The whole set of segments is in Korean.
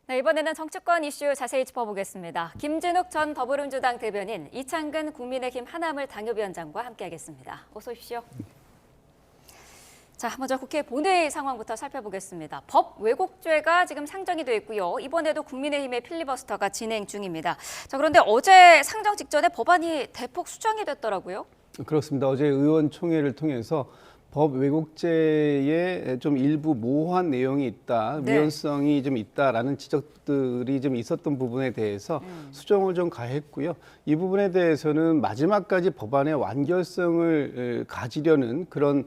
네, 이번에는 정치권 이슈 자세히 짚어보겠습니다. 김진욱 전 더불어민주당 대변인, 이창근 국민의힘 하남을 당협위원장과 함께하겠습니다. 어서 오십시오. 자, 먼저 국회 본회의 상황부터 살펴보겠습니다. 법 왜곡죄가 지금 상정이 돼 있고요. 이번에도 국민의힘의 필리버스터가 진행 중입니다. 자, 그런데 어제 상정 직전에 법안이 대폭 수정이 됐더라고요. 그렇습니다. 어제 의원총회를 통해서 법 왜곡죄에 좀 일부 모호한 내용이 있다, 네. 위헌성이 좀 있다라는 지적들이 좀 있었던 부분에 대해서 수정을 좀 가했고요. 이 부분에 대해서는 마지막까지 법안의 완결성을 가지려는 그런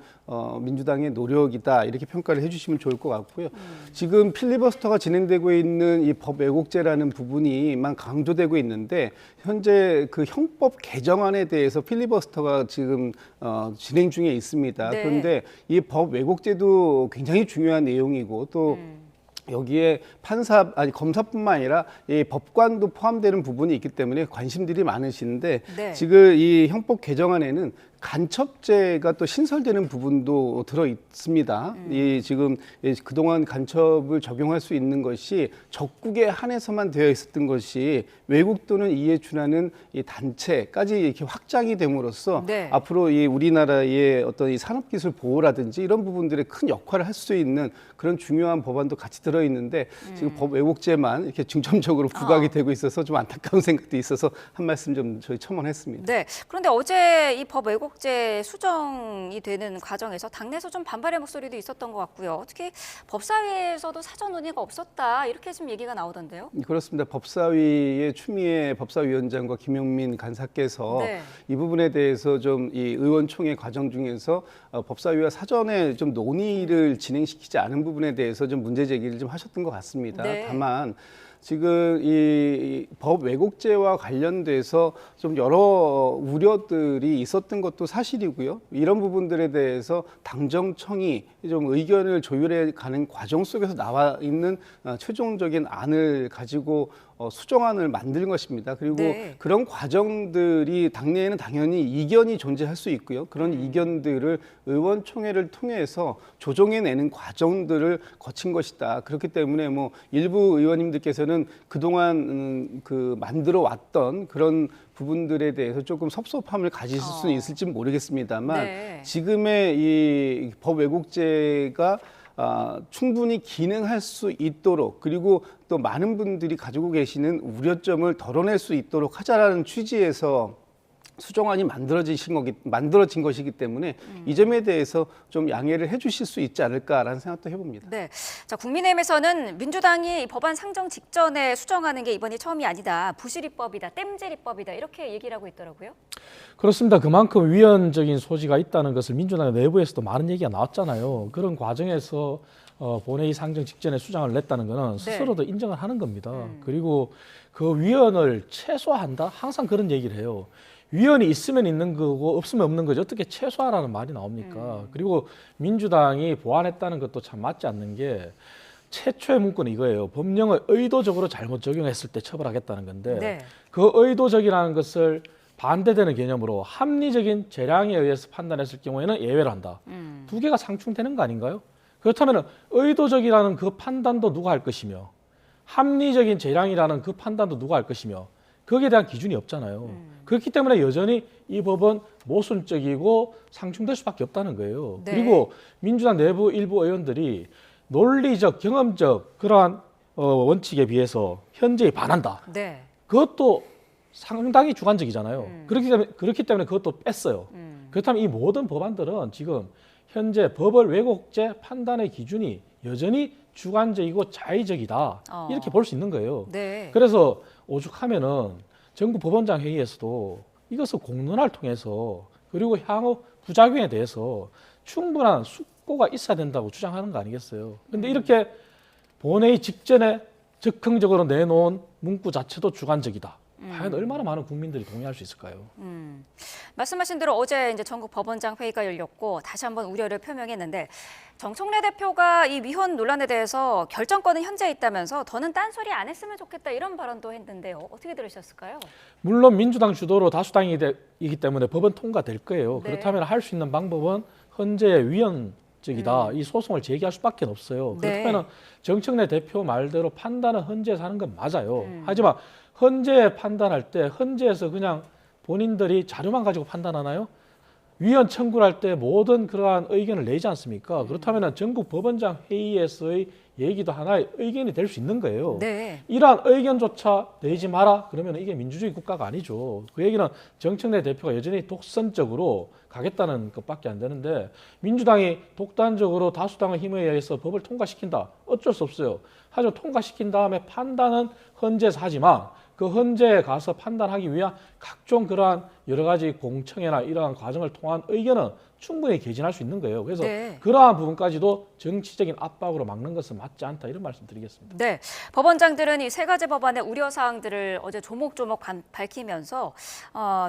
민주당의 노력이다, 이렇게 평가를 해주시면 좋을 것 같고요. 지금 필리버스터가 진행되고 있는 이 법 왜곡죄라는 부분이만 강조되고 있는데, 현재 그 형법 개정안에 대해서 필리버스터가 지금 진행 중에 있습니다. 네. 그런데 이 법 왜곡죄도 굉장히 중요한 내용이고, 또 여기에 검사뿐만 아니라 이 법관도 포함되는 부분이 있기 때문에 관심들이 많으신데, 네. 지금 이 형법 개정안에는 간첩죄가 또 신설되는 부분도 들어 있습니다. 이 지금 그동안 간첩을 적용할 수 있는 것이 적국에 한해서만 되어 있었던 것이 외국 또는 이에 준하는 이 단체까지 이렇게 확장이 됨으로써 네. 앞으로 이 우리나라의 어떤 이 산업기술 보호라든지 이런 부분들에 큰 역할을 할 수 있는 그런 중요한 법안도 같이 들어 있는데, 지금 법 왜곡죄만 이렇게 중점적으로 부각이 되고 있어서 좀 안타까운 생각도 있어서 한 말씀 좀 저희 첨언했습니다. 네, 그런데 어제 이 법 왜곡죄 수정이 되는 과정에서 당내에서 좀 반발의 목소리도 있었던 것 같고요. 특히 법사위에서도 사전 논의가 없었다, 이렇게 좀 얘기가 나오던데요. 그렇습니다. 법사위의 추미애 법사위원장과 김용민 간사께서 네. 이 부분에 대해서 좀 이 의원총회 과정 중에서 법사위와 사전에 좀 논의를 진행시키지 않은 부분에 대해서 좀 문제 제기를 좀 하셨던 것 같습니다. 네. 다만 지금 이 법 왜곡죄와 관련돼서 좀 여러 우려들이 있었던 것도 사실이고요. 이런 부분들에 대해서 당정청이 좀 의견을 조율해 가는 과정 속에서 나와 있는 최종적인 안을 가지고 수정안을 만든 것입니다. 그리고 네. 그런 과정들이 당내에는 당연히 이견이 존재할 수 있고요. 그런 이견들을 의원총회를 통해서 조정해내는 과정들을 거친 것이다. 그렇기 때문에 뭐 일부 의원님들께서는 그동안 그 만들어 왔던 그런 부분들에 대해서 조금 섭섭함을 가지실 수는 있을지 모르겠습니다만, 네. 지금의 이 법 왜곡죄가 충분히 기능할 수 있도록, 그리고 또 많은 분들이 가지고 계시는 우려점을 덜어낼 수 있도록 하자라는 취지에서 수정안이 만들어진 것이기 때문에 이 점에 대해서 좀 양해를 해주실 수 있지 않을까라는 생각도 해봅니다. 네, 자, 국민의힘에서는 민주당이 이 법안 상정 직전에 수정하는 게 이번이 처음이 아니다, 부실입법이다, 땜질입법이다, 이렇게 얘기를 하고 있더라고요. 그렇습니다. 그만큼 위헌적인 소지가 있다는 것을 민주당 내부에서도 많은 얘기가 나왔잖아요. 그런 과정에서 본회의 상정 직전에 수정을 냈다는 것은 스스로도 인정을 하는 겁니다. 그리고 그 위헌을 최소화한다? 항상 그런 얘기를 해요. 위헌이 있으면 있는 거고 없으면 없는 거죠. 어떻게 최소화라는 말이 나옵니까? 그리고 민주당이 보완했다는 것도 참 맞지 않는 게, 최초의 문구는 이거예요. 법령을 의도적으로 잘못 적용했을 때 처벌하겠다는 건데, 네. 그 의도적이라는 것을 반대되는 개념으로 합리적인 재량에 의해서 판단했을 경우에는 예외를 한다. 두 개가 상충되는 거 아닌가요? 그렇다면 의도적이라는 그 판단도 누가 할 것이며, 합리적인 재량이라는 그 판단도 누가 할 것이며, 거기에 대한 기준이 없잖아요. 그렇기 때문에 여전히 이 법은 모순적이고 상충될 수밖에 없다는 거예요. 네. 그리고 민주당 내부 일부 의원들이 논리적, 경험적 그러한 원칙에 비해서 현재에 반한다. 네. 그것도 상당히 주관적이잖아요. 그렇기 때문에 그것도 뺐어요. 그렇다면 이 모든 법안들은 지금 현재 법을 왜곡죄 판단의 기준이 여전히 주관적이고 자의적이다, 이렇게 볼 수 있는 거예요. 네. 그래서 오죽하면은 정부 법원장 회의에서도 이것을 공론화를 통해서, 그리고 향후 부작용에 대해서 충분한 숙고가 있어야 된다고 주장하는 거 아니겠어요? 근데 이렇게 본회의 직전에 즉흥적으로 내놓은 문구 자체도 주관적이다. 과연 얼마나 많은 국민들이 동의할 수 있을까요? 말씀하신 대로 어제 이제 전국 법원장 회의가 열렸고 다시 한번 우려를 표명했는데, 정청래 대표가 이 위헌 논란에 대해서 결정권은 현재 있다면서 더는 딴소리 안 했으면 좋겠다, 이런 발언도 했는데요. 어떻게 들으셨을까요? 물론 민주당 주도로 다수당이기 때문에 법은 통과될 거예요. 네. 그렇다면 할 수 있는 방법은 헌재의 위헌 적이다. 이 소송을 제기할 수밖에 없어요. 네. 그렇다면 정청래 대표 말대로 판단은 헌재에서 하는 건 맞아요. 하지만 헌재에 판단할 때 헌재에서 그냥 본인들이 자료만 가지고 판단하나요? 위헌 청구를 할 때 모든 그러한 의견을 내지 않습니까? 그렇다면 전국 법원장 회의에서의 얘기도 하나의 의견이 될 수 있는 거예요. 네. 이러한 의견조차 내지 마라 그러면 이게 민주주의 국가가 아니죠. 그 얘기는 정청래 대표가 여전히 독선적으로 가겠다는 것밖에 안 되는데 민주당이 독단적으로 다수당의 힘에 의해서 법을 통과시킨다. 어쩔 수 없어요. 하지만 통과시킨 다음에 판단은 헌재에서 하지만 그 헌재에 가서 판단하기 위한 각종 그러한 여러 가지 공청회나 이러한 과정을 통한 의견은 충분히 개진할 수 있는 거예요. 그래서 네. 그러한 부분까지도 정치적인 압박으로 막는 것은 맞지 않다 이런 말씀 드리겠습니다. 네, 법원장들은 이 세 가지 법안의 우려 사항들을 어제 조목조목 밝히면서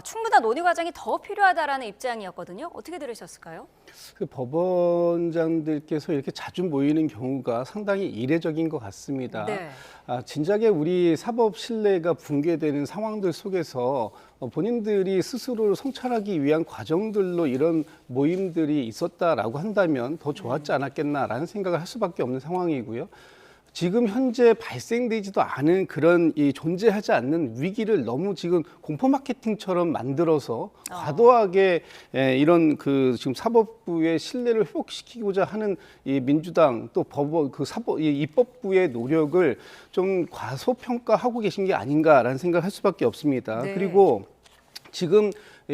충분한 논의 과정이 더 필요하다라는 입장이었거든요. 어떻게 들으셨을까요? 그 법원장들께서 이렇게 자주 모이는 경우가 상당히 이례적인 것 같습니다. 네. 진작에 우리 사법 신뢰가 붕괴되는 상황들 속에서 본인들이 스스로를 성찰하기 위한 과정들로 이런 모임들이 있었다라고 한다면 더 좋았지 않았겠나라는 생각을 할 수밖에 없는 상황이고요. 지금 현재 발생되지도 않은 그런 이 존재하지 않는 위기를 너무 지금 공포 마케팅처럼 만들어서 과도하게 이런 그 지금 사법부의 신뢰를 회복시키고자 하는 이 민주당 또 법원 그 사법 이 입법부의 노력을 좀 과소평가하고 계신 게 아닌가라는 생각을 할 수밖에 없습니다. 네. 그리고 지금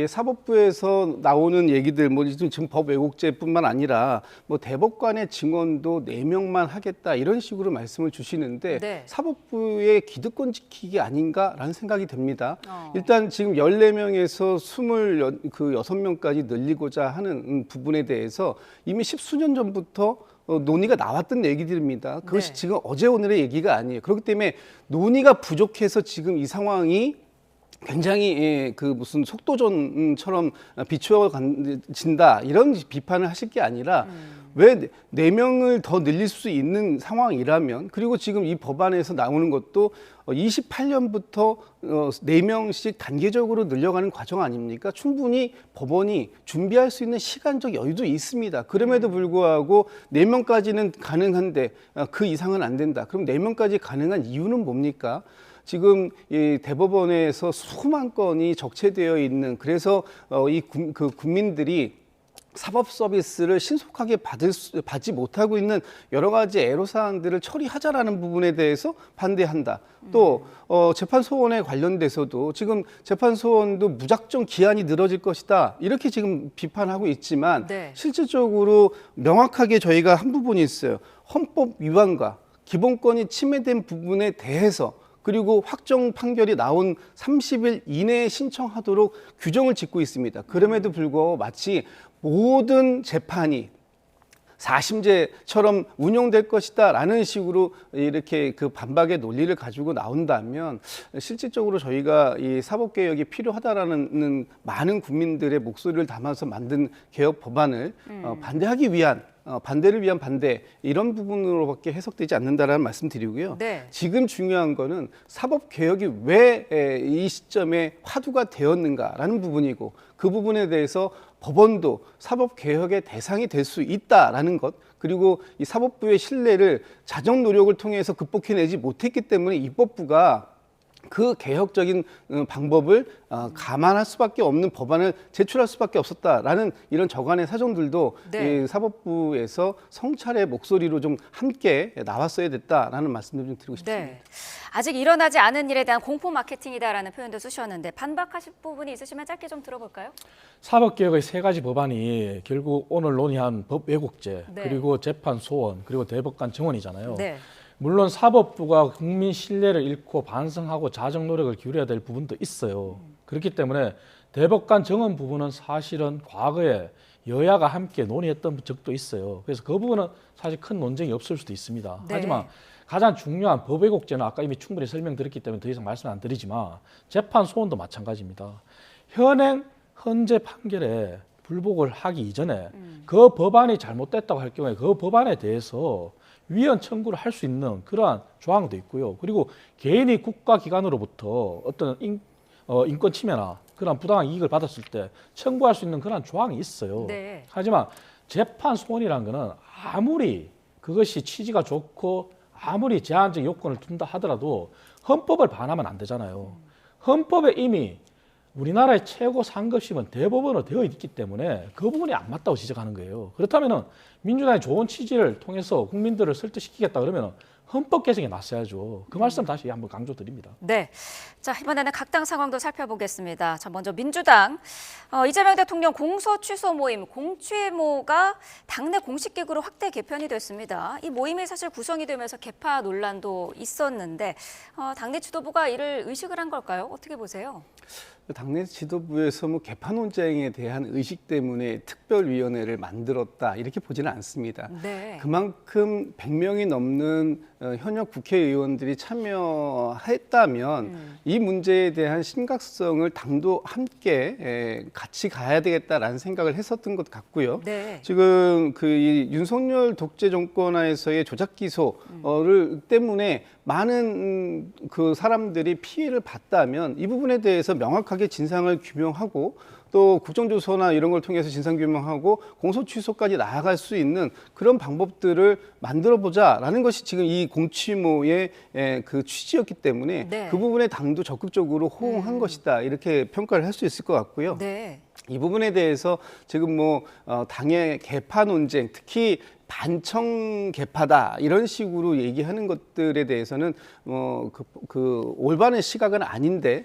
사법부에서 나오는 얘기들, 뭐 지금 법 왜곡죄뿐만 아니라 뭐 대법관의 증언도 4명만 하겠다 이런 식으로 말씀을 주시는데 네. 사법부의 기득권 지키기 아닌가라는 생각이 듭니다. 일단 지금 14명에서 26명까지 늘리고자 하는 부분에 대해서 이미 10수년 전부터 논의가 나왔던 얘기들입니다. 그것이 네. 지금 지금 어제 오늘의 얘기가 아니에요. 그렇기 때문에 논의가 부족해서 지금 이 상황이 굉장히 그 무슨 속도전처럼 비추어진다 이런 비판을 하실 게 아니라 왜 4명을 더 늘릴 수 있는 상황이라면 그리고 지금 이 법안에서 나오는 것도 28년부터 4명씩 단계적으로 늘려가는 과정 아닙니까? 충분히 법원이 준비할 수 있는 시간적 여유도 있습니다. 그럼에도 불구하고 4명까지는 가능한데 그 이상은 안 된다. 그럼 4명까지 가능한 이유는 뭡니까? 지금 이 대법원에서 수만 건이 적체되어 있는 그래서 그 국민들이 사법 서비스를 신속하게 받지 못하고 있는 여러 가지 애로사항들을 처리하자라는 부분에 대해서 반대한다. 또 재판 소원에 관련돼서도 지금 재판 소원도 무작정 기한이 늘어질 것이다. 이렇게 지금 비판하고 있지만 네. 실질적으로 명확하게 저희가 한 부분이 있어요. 헌법 위반과 기본권이 침해된 부분에 대해서 그리고 확정 판결이 나온 30일 이내에 신청하도록 규정을 짓고 있습니다. 그럼에도 불구하고 마치 모든 재판이 4심제처럼 운용될 것이다라는 식으로 이렇게 그 반박의 논리를 가지고 나온다면 실질적으로 저희가 이 사법개혁이 필요하다라는 많은 국민들의 목소리를 담아서 만든 개혁 법안을 반대하기 위한 반대를 위한 반대 이런 부분으로밖에 해석되지 않는다라는 말씀드리고요. 네. 지금 중요한 거는 사법 개혁이 왜 이 시점에 화두가 되었는가라는 부분이고 그 부분에 대해서 법원도 사법 개혁의 대상이 될 수 있다라는 것 그리고 이 사법부의 신뢰를 자정 노력을 통해서 극복해내지 못했기 때문에 입법부가 그 개혁적인 방법을 감안할 수밖에 없는 법안을 제출할 수밖에 없었다라는 이런 저간의 사정들도 네. 이 사법부에서 성찰의 목소리로 좀 함께 나왔어야 됐다라는 말씀을 좀 드리고 싶습니다. 네. 아직 일어나지 않은 일에 대한 공포 마케팅이다라는 표현도 쓰셨는데 반박하실 부분이 있으시면 짧게 좀 들어볼까요? 사법개혁의 3가지 법안이 결국 오늘 논의한 법 왜곡죄 네. 그리고 재판 소원 그리고 대법관 증언이잖아요. 네. 물론 사법부가 국민 신뢰를 잃고 반성하고 자정 노력을 기울여야 될 부분도 있어요. 그렇기 때문에 대법관 정원 부분은 사실은 과거에 여야가 함께 논의했던 적도 있어요. 그래서 그 부분은 사실 큰 논쟁이 없을 수도 있습니다. 네. 하지만 가장 중요한 법 왜곡죄는 아까 이미 충분히 설명드렸기 때문에 더 이상 말씀 안 드리지만 재판 소원도 마찬가지입니다. 현행 헌재 판결에 불복을 하기 이전에 그 법안이 잘못됐다고 할 경우에 그 법안에 대해서 위헌 청구를 할 수 있는 그러한 조항도 있고요. 그리고 개인이 국가기관으로부터 어떤 인권 침해나 그런 부당한 이익을 받았을 때 청구할 수 있는 그런 조항이 있어요. 네. 하지만 재판 소원이라는 거는 아무리 그것이 취지가 좋고 아무리 제한적 요건을 둔다 하더라도 헌법을 반하면 안 되잖아요. 헌법에 이미 우리나라의 최고 상급심은 대법원으로 되어 있기 때문에 그 부분이 안 맞다고 지적하는 거예요. 그렇다면 민주당의 좋은 취지를 통해서 국민들을 설득시키겠다 그러면 헌법 개정에 나서야죠. 그 말씀 다시 한번 강조드립니다. 네. 자, 이번에는 각 당 상황도 살펴보겠습니다. 자, 먼저 민주당. 이재명 대통령 공소 취소 모임, 공취모가 당내 공식 기구로 확대 개편이 됐습니다. 이 모임이 사실 구성이 되면서 개파 논란도 있었는데 당내 지도부가 이를 의식을 한 걸까요? 어떻게 보세요? 당내 지도부에서 뭐 개파 논쟁에 대한 의식 때문에 특별위원회를 만들었다 이렇게 보지는 않습니다. 네. 그만큼 100명이 넘는 현역 국회의원들이 참여했다면 이 문제에 대한 심각성을 당도 함께 같이 가야 되겠다라는 생각을 했었던 것 같고요. 네. 지금 이 윤석열 독재 정권하에서의 조작 기소를 때문에 많은 그 사람들이 피해를 봤다면 이 부분에 대해서 명확하게 진상을 규명하고 또 국정조사나 이런 걸 통해서 진상규명하고 공소취소까지 나아갈 수 있는 그런 방법들을 만들어보자라는 것이 지금 이 공취모의 그 취지였기 때문에 네. 그 부분에 당도 적극적으로 호응한 것이다 이렇게 평가를 할 수 있을 것 같고요. 네. 이 부분에 대해서 지금 당의 개파 논쟁, 특히 반청 개파다 이런 식으로 얘기하는 것들에 대해서는 올바른 시각은 아닌데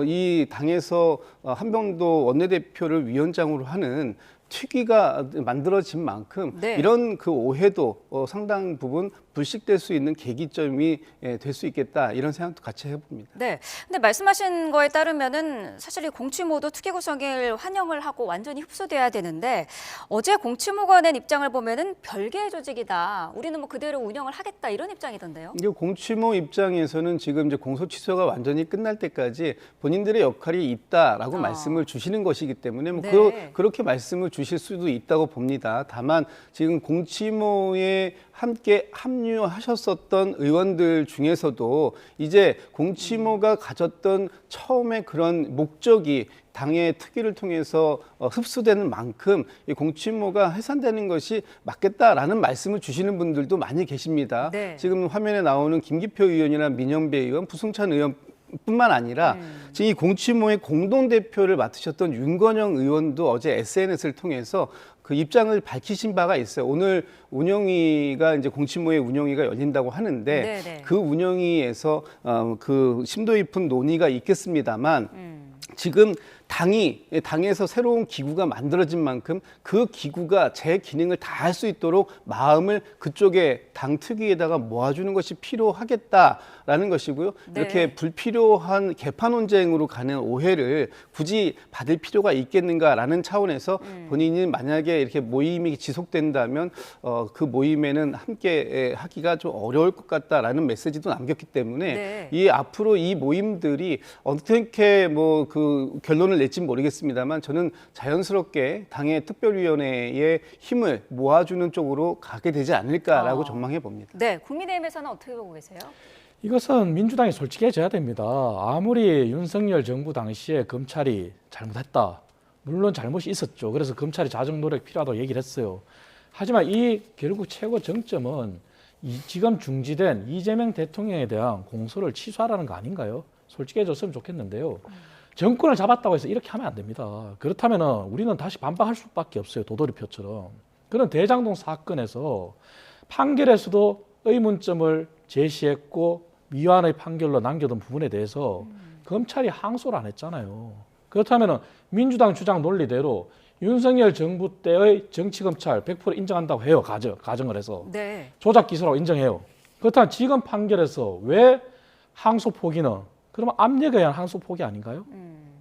이 당에서 한병도 원내대표를 위원장으로 하는 특위가 만들어진 만큼 네. 이런 그 오해도 상당 부분 불식될 수 있는 계기점이 될 수 있겠다 이런 생각도 같이 해봅니다. 네. 근데 말씀하신 거에 따르면은 사실 이 공취모도 특위 구성을 환영을 하고 완전히 흡수돼야 되는데 어제 공취모가 낸 입장을 보면은 별개의 조직이다. 우리는 뭐 그대로 운영을 하겠다 이런 입장이던데요. 이 공취모 입장에서는 지금 이제 공소 취소가 완전히 끝날 때까지 본인들의 역할이 있다라고 말씀을 주시는 것이기 때문에 네. 그렇게 말씀을 주실 수도 있다고 봅니다. 다만 지금 공취모에 함께 합류하셨었던 의원들 중에서도 이제 공취모가 가졌던 처음에 그런 목적이 당의 특위를 통해서 흡수되는 만큼 이 공취모가 해산되는 것이 맞겠다라는 말씀을 주시는 분들도 많이 계십니다. 네. 지금 화면에 나오는 김기표 의원이나 민영배 의원, 부승찬 의원 뿐만 아니라 지금 이 공취모의 공동대표를 맡으셨던 윤건영 의원도 어제 SNS를 통해서 그 입장을 밝히신 바가 있어요. 오늘 운영위가 이제 공취모의 운영위가 열린다고 하는데 네네. 그 운영위에서 그 심도 깊은 논의가 있겠습니다만 지금 당에서 새로운 기구가 만들어진 만큼 그 기구가 제 기능을 다할 수 있도록 마음을 그쪽에 당 특위에다가 모아주는 것이 필요하겠다라는 것이고요. 네. 이렇게 불필요한 개파 논쟁으로 가는 오해를 굳이 받을 필요가 있겠는가라는 차원에서 본인이 만약에 이렇게 모임이 지속된다면 그 모임에는 함께 하기가 좀 어려울 것 같다라는 메시지도 남겼기 때문에 네. 이 앞으로 이 모임들이 어떻게 그 결론을 낼지 모르겠습니다만 저는 자연스럽게 당의 특별위원회의 힘을 모아주는 쪽으로 가게 되지 않을까라고 전망해 봅니다. 네. 국민의힘에서는 어떻게 보고 계세요? 이것은 민주당이 솔직해져야 됩니다. 아무리 윤석열 정부 당시에 검찰이 잘못했다. 물론 잘못이 있었죠. 그래서 검찰이 자정 노력 필요하다고 얘기를 했어요. 하지만 이 결국 최고 정점은 지금 중지된 이재명 대통령에 대한 공소를 취소하라는 거 아닌가요? 솔직해졌으면 좋겠는데요. 정권을 잡았다고 해서 이렇게 하면 안 됩니다. 그렇다면 우리는 다시 반박할 수밖에 없어요. 도돌이표처럼. 그런 대장동 사건에서 판결에서도 의문점을 제시했고 위헌의 판결로 남겨둔 부분에 대해서 검찰이 항소를 안 했잖아요. 그렇다면 민주당 주장 논리대로 윤석열 정부 때의 정치검찰 100% 인정한다고 해요. 가정을 해서. 네. 조작 기소라고 인정해요. 그렇다면 지금 판결에서 왜 항소 포기는 그러면 압력에 의한 항소 포기 아닌가요?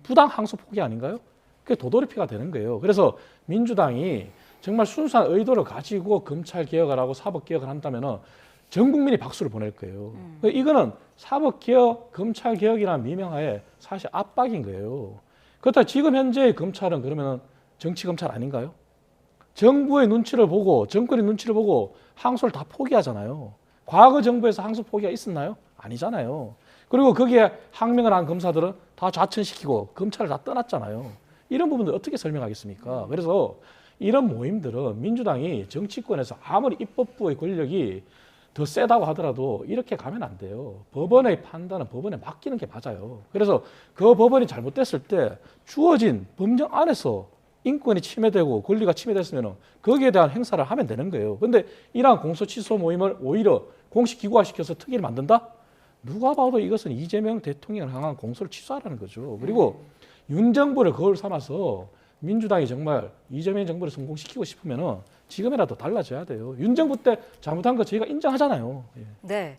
부당 항소 포기 아닌가요? 그게 도돌이표가 되는 거예요. 그래서 민주당이 정말 순수한 의도를 가지고 검찰 개혁을 하고 사법 개혁을 한다면은 전 국민이 박수를 보낼 거예요. 이거는 사법 개혁, 검찰 개혁이라는 미명하에 사실 압박인 거예요. 그렇다 지금 현재의 검찰은 그러면 정치 검찰 아닌가요? 정부의 눈치를 보고 정권의 눈치를 보고 항소를 다 포기하잖아요. 과거 정부에서 항소 포기가 있었나요? 아니잖아요. 그리고 거기에 항명을 한 검사들은 다 좌천시키고 검찰을 다 떠났잖아요. 이런 부분들 어떻게 설명하겠습니까? 그래서 이런 모임들은 민주당이 정치권에서 아무리 입법부의 권력이 더 세다고 하더라도 이렇게 가면 안 돼요. 법원의 판단은 법원에 맡기는 게 맞아요. 그래서 그 법원이 잘못됐을 때 주어진 법령 안에서 인권이 침해되고 권리가 침해됐으면 거기에 대한 행사를 하면 되는 거예요. 근데 이러한 공소 취소 모임을 오히려 공식 기구화시켜서 특위를 만든다? 누가 봐도 이것은 이재명 대통령을 향한 공소를 취소하라는 거죠. 그리고 윤 정부를 거울 삼아서 민주당이 정말 이재명 정부를 성공시키고 싶으면은 지금이라도 달라져야 돼요. 윤 정부 때 잘못한 거 저희가 인정하잖아요. 예. 네.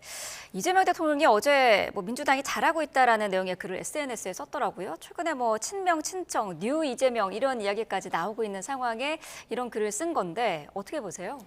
이재명 대통령이 어제 뭐 민주당이 잘하고 있다라는 내용의 글을 SNS에 썼더라고요. 최근에 뭐 친명, 친청, 뉴 이재명 이런 이야기까지 나오고 있는 상황에 이런 글을 쓴 건데 어떻게 보세요?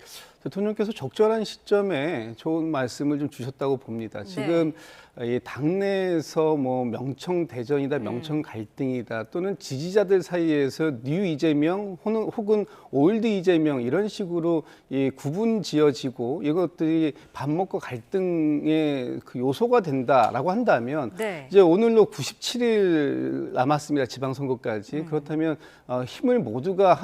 대통령께서 적절한 시점에 좋은 말씀을 좀 주셨다고 봅니다. 지금 이 당내에서 뭐 명청 대전이다, 명청 갈등이다, 또는 지지자들 사이에서 뉴 이재명 혹은 올드 이재명 이런 식으로 이 구분 지어지고 이것들이 밥 먹고 갈등의 그 요소가 된다라고 한다면 이제 오늘로 97일 남았습니다. 지방선거까지. 그렇다면 힘을 모두가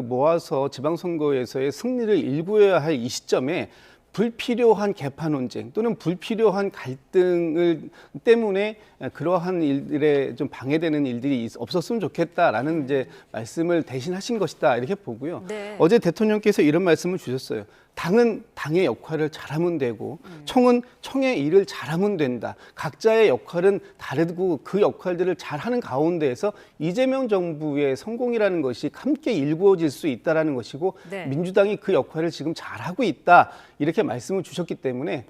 모아서 지방선거에서의 승리를 일구어야 할 이 시점에 불필요한 개파 논쟁 또는 불필요한 갈등을 때문에 그러한 일들에 좀 방해되는 일들이 없었으면 좋겠다라는 이제 말씀을 대신하신 것이다 이렇게 보고요. 네. 어제 대통령께서 이런 말씀을 주셨어요. 당은 당의 역할을 잘하면 되고 청은 청의 일을 잘하면 된다. 각자의 역할은 다르고 그 역할들을 잘하는 가운데에서 이재명 정부의 성공이라는 것이 함께 일구어질 수 있다라는 것이고 민주당이 그 역할을 지금 잘하고 있다 이렇게 말씀을 주셨기 때문에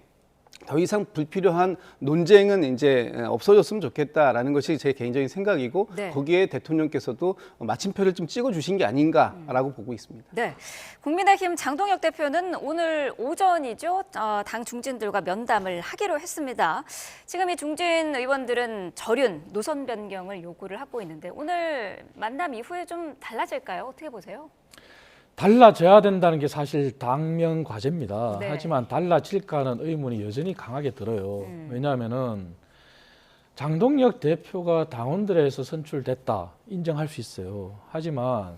더 이상 불필요한 논쟁은 이제 없어졌으면 좋겠다라는 것이 제 개인적인 생각이고 거기에 대통령께서도 마침표를 좀 찍어주신 게 아닌가라고 보고 있습니다. 네, 국민의힘 장동혁 대표는 오늘 오전이죠. 당 중진들과 면담을 하기로 했습니다. 지금 이 중진 의원들은 절윤, 노선 변경을 요구를 하고 있는데 오늘 만남 이후에 좀 달라질까요? 어떻게 보세요? 달라져야 된다는 게 사실 당면 과제입니다. 하지만 달라질까는 의문이 여전히 강하게 들어요. 왜냐하면은 장동혁 대표가 당원들에서 선출됐다 인정할 수 있어요. 하지만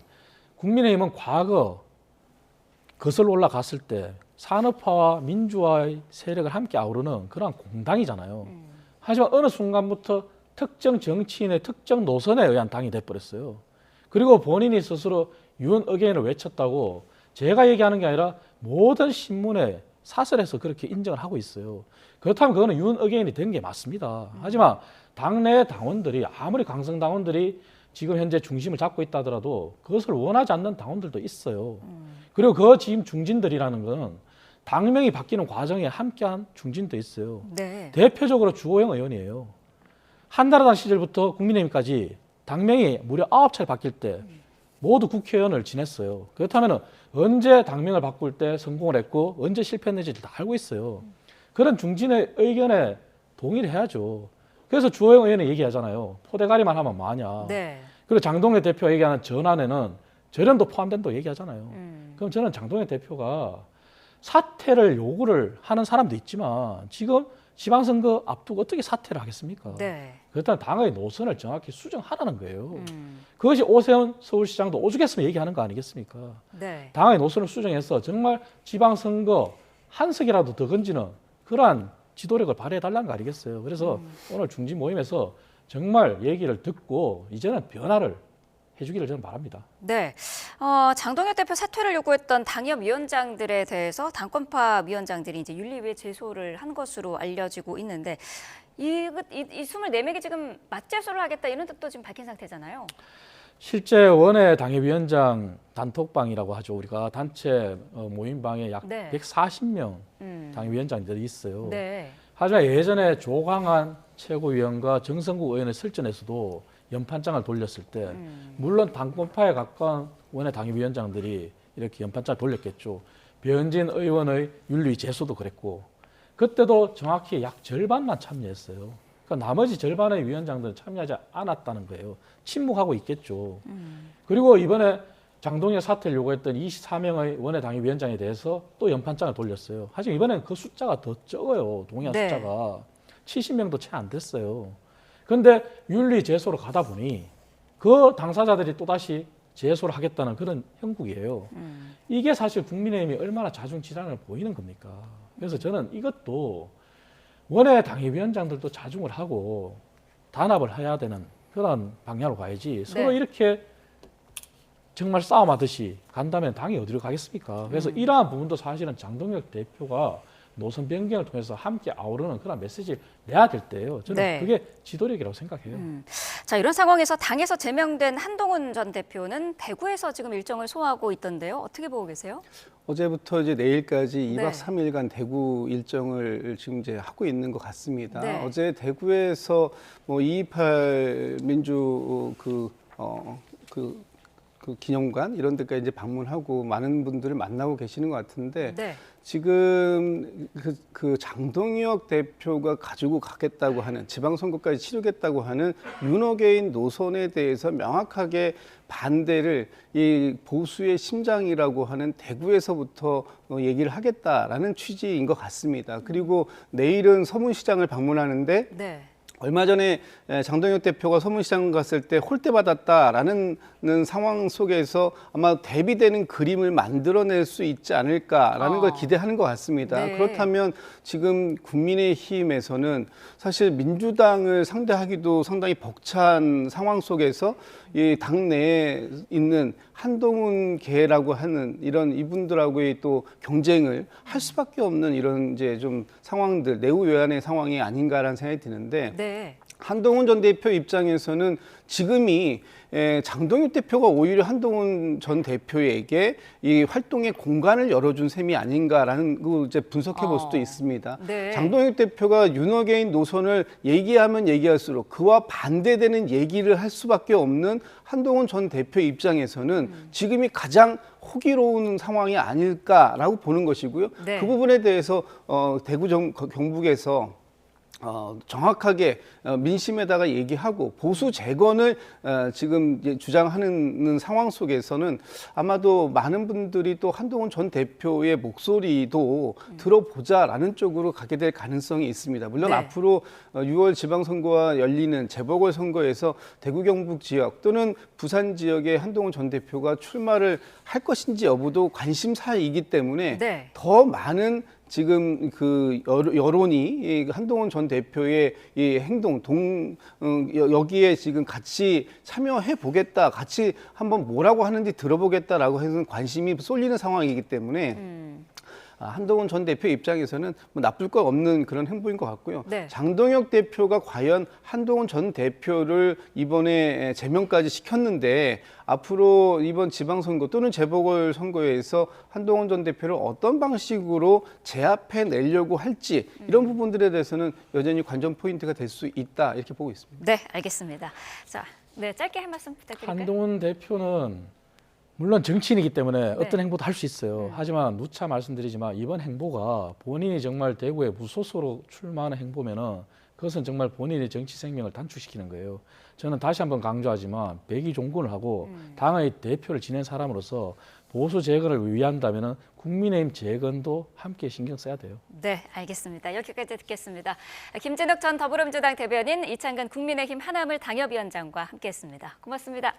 국민의힘은 과거 거슬러 올라갔을 때 산업화와 민주화의 세력을 함께 아우르는 그런 공당이잖아요. 하지만 어느 순간부터 특정 정치인의 특정 노선에 의한 당이 돼버렸어요. 그리고 본인이 스스로 윤 어게인을 외쳤다고 제가 얘기하는 게 아니라 모든 신문에 사설에서 그렇게 인정을 하고 있어요. 그렇다면 그거는 윤 어게인이 된 게 맞습니다. 하지만 당내 당원들이 아무리 강성 당원들이 지금 현재 중심을 잡고 있다 하더라도 그것을 원하지 않는 당원들도 있어요. 그리고 그 지금 중진들이라는 건 당명이 바뀌는 과정에 함께한 중진도 있어요. 대표적으로 주호영 의원이에요. 한나라당 시절부터 국민의힘까지 당명이 무려 9차례 바뀔 때 모두 국회의원을 지냈어요. 그렇다면 언제 당명을 바꿀 때 성공을 했고 언제 실패했는지 다 알고 있어요. 그런 중진의 의견에 동의를 해야죠. 그래서 주호영 의원이 얘기하잖아요. 포대가리만 하면 뭐하냐. 그리고 장동혁 대표가 얘기하는 전안에는 절연도 포함된다고 얘기하잖아요. 그럼 저는 장동혁 대표가 사퇴를 요구를 하는 사람도 있지만 지금 지방선거 앞두고 어떻게 사퇴를 하겠습니까? 그렇다면 당의 노선을 정확히 수정하라는 거예요. 그것이 오세훈 서울시장도 오죽했으면 얘기하는 거 아니겠습니까? 당의 노선을 수정해서 정말 지방선거 한 석이라도 더 건지는 그러한 지도력을 발휘해달라는 거 아니겠어요? 그래서 오늘 중진 모임에서 정말 얘기를 듣고 이제는 변화를 해주기를 저는 바랍니다. 장동혁 대표 사퇴를 요구했던 당협 위원장들에 대해서 당권파 위원장들이 이제 윤리위에 제소를 한 것으로 알려지고 있는데 이 24명이 지금 맞제소를 하겠다 이런 뜻도 지금 밝힌 상태잖아요. 실제 원외 당협위원장 단톡방이라고 하죠. 우리가 단체 모임방에 약 140명 당협위원장들이 있어요. 하지만 예전에 조광한 최고위원과 정성국 의원의 설전에서도 연판장을 돌렸을 때 물론 당권파에 가까운 원외 당협위원장들이 이렇게 연판장을 돌렸겠죠. 변진 의원의 윤리 제소도 그랬고 그때도 정확히 약 절반만 참여했어요. 그러니까 나머지 절반의 위원장들은 참여하지 않았다는 거예요. 침묵하고 있겠죠. 그리고 이번에 장동혁 사퇴를 요구했던 24명의 원외 당협위원장에 대해서 또 연판장을 돌렸어요. 하지만 이번에는 그 숫자가 더 적어요. 동의한 숫자가. 70명도 채 안 됐어요. 그런데 윤리 제소로 가다 보니 그 당사자들이 또다시 제소를 하겠다는 그런 형국이에요. 이게 사실 국민의힘이 얼마나 자중질환을 보이는 겁니까? 그래서 저는 이것도 원외 당협위원장들도 자중을 하고 단합을 해야 되는 그런 방향으로 가야지 서로 이렇게 정말 싸움하듯이 간다면 당이 어디로 가겠습니까? 그래서 이러한 부분도 사실은 장동혁 대표가 노선 변경을 통해서 함께 아우르는 그런 메시지를 내야 될 때예요. 저는 그게 지도력이라고 생각해요. 자, 이런 상황에서 당에서 제명된 한동훈 전 대표는 대구에서 지금 일정을 소화하고 있던데요. 어떻게 보고 계세요? 어제부터 이제 내일까지 2박 네. 3일간 대구 일정을 지금 이제 하고 있는 것 같습니다. 네. 어제 대구에서 뭐 2.28 민주 그 기념관 이런 데까지 이제 방문하고 많은 분들을 만나고 계시는 것 같은데 지금 그 장동혁 대표가 가지고 가겠다고 하는 지방선거까지 치르겠다고 하는 윤호개인 노선에 대해서 명확하게 반대를 이 보수의 심장이라고 하는 대구에서부터 얘기를 하겠다라는 취지인 것 같습니다. 그리고 내일은 서문시장을 방문하는데 얼마 전에 장동혁 대표가 서문시장 갔을 때 홀대받았다라는 상황 속에서 아마 대비되는 그림을 만들어낼 수 있지 않을까라는 걸 기대하는 것 같습니다. 그렇다면 지금 국민의힘에서는 사실 민주당을 상대하기도 상당히 벅찬 상황 속에서 이 당내에 있는 한동훈 계라고 하는 이런 이분들하고의 또 경쟁을 할 수밖에 없는 이런 이제 좀 상황들, 내후외환의 상황이 아닌가라는 생각이 드는데 한동훈 전 대표 입장에서는 지금이 장동혁 대표가 오히려 한동훈 전 대표에게 이 활동의 공간을 열어준 셈이 아닌가라는 거 이제 분석해 볼 수도 있습니다. 장동혁 대표가 윤호개인 노선을 얘기하면 얘기할수록 그와 반대되는 얘기를 할 수밖에 없는 한동훈 전 대표 입장에서는 지금이 가장 호기로운 상황이 아닐까라고 보는 것이고요. 그 부분에 대해서 대구 경북에서 정확하게 민심에다가 얘기하고 보수 재건을 지금 주장하는 상황 속에서는 아마도 많은 분들이 또 한동훈 전 대표의 목소리도 들어보자라는 쪽으로 가게 될 가능성이 있습니다. 물론 앞으로 6월 지방선거와 열리는 재보궐선거에서 대구 경북 지역 또는 부산 지역에 한동훈 전 대표가 출마를 할 것인지 여부도 관심사이기 때문에 더 많은 지금 그 여론이 한동훈 전 대표의 이 행동 여기에 지금 같이 참여해 보겠다, 같이 한번 뭐라고 하는지 들어보겠다라고 해서 관심이 쏠리는 상황이기 때문에 한동훈 전 대표 입장에서는 뭐 나쁠 거 없는 그런 행보인 것 같고요. 장동혁 대표가 과연 한동훈 전 대표를 이번에 제명까지 시켰는데 앞으로 이번 지방선거 또는 재보궐선거에서 한동훈 전 대표를 어떤 방식으로 제압해 내려고 할지 이런 부분들에 대해서는 여전히 관전 포인트가 될 수 있다 이렇게 보고 있습니다. 네, 알겠습니다. 자, 짧게 한 말씀 부탁드릴까요? 한동훈 대표는 물론 정치인이기 때문에 어떤 행보도 할 수 있어요. 하지만 누차 말씀드리지만 이번 행보가 본인이 정말 대구에 무소속으로 출마하는 행보면은 그것은 정말 본인의 정치 생명을 단축시키는 거예요. 저는 다시 한번 강조하지만 백의종군을 하고 당의 대표를 지낸 사람으로서 보수 재건을 위한다면은 국민의힘 재건도 함께 신경 써야 돼요. 네, 알겠습니다. 여기까지 듣겠습니다. 김진욱 전 더불어민주당 대변인, 이창근 국민의힘 하나물 당협위원장과 함께했습니다. 고맙습니다.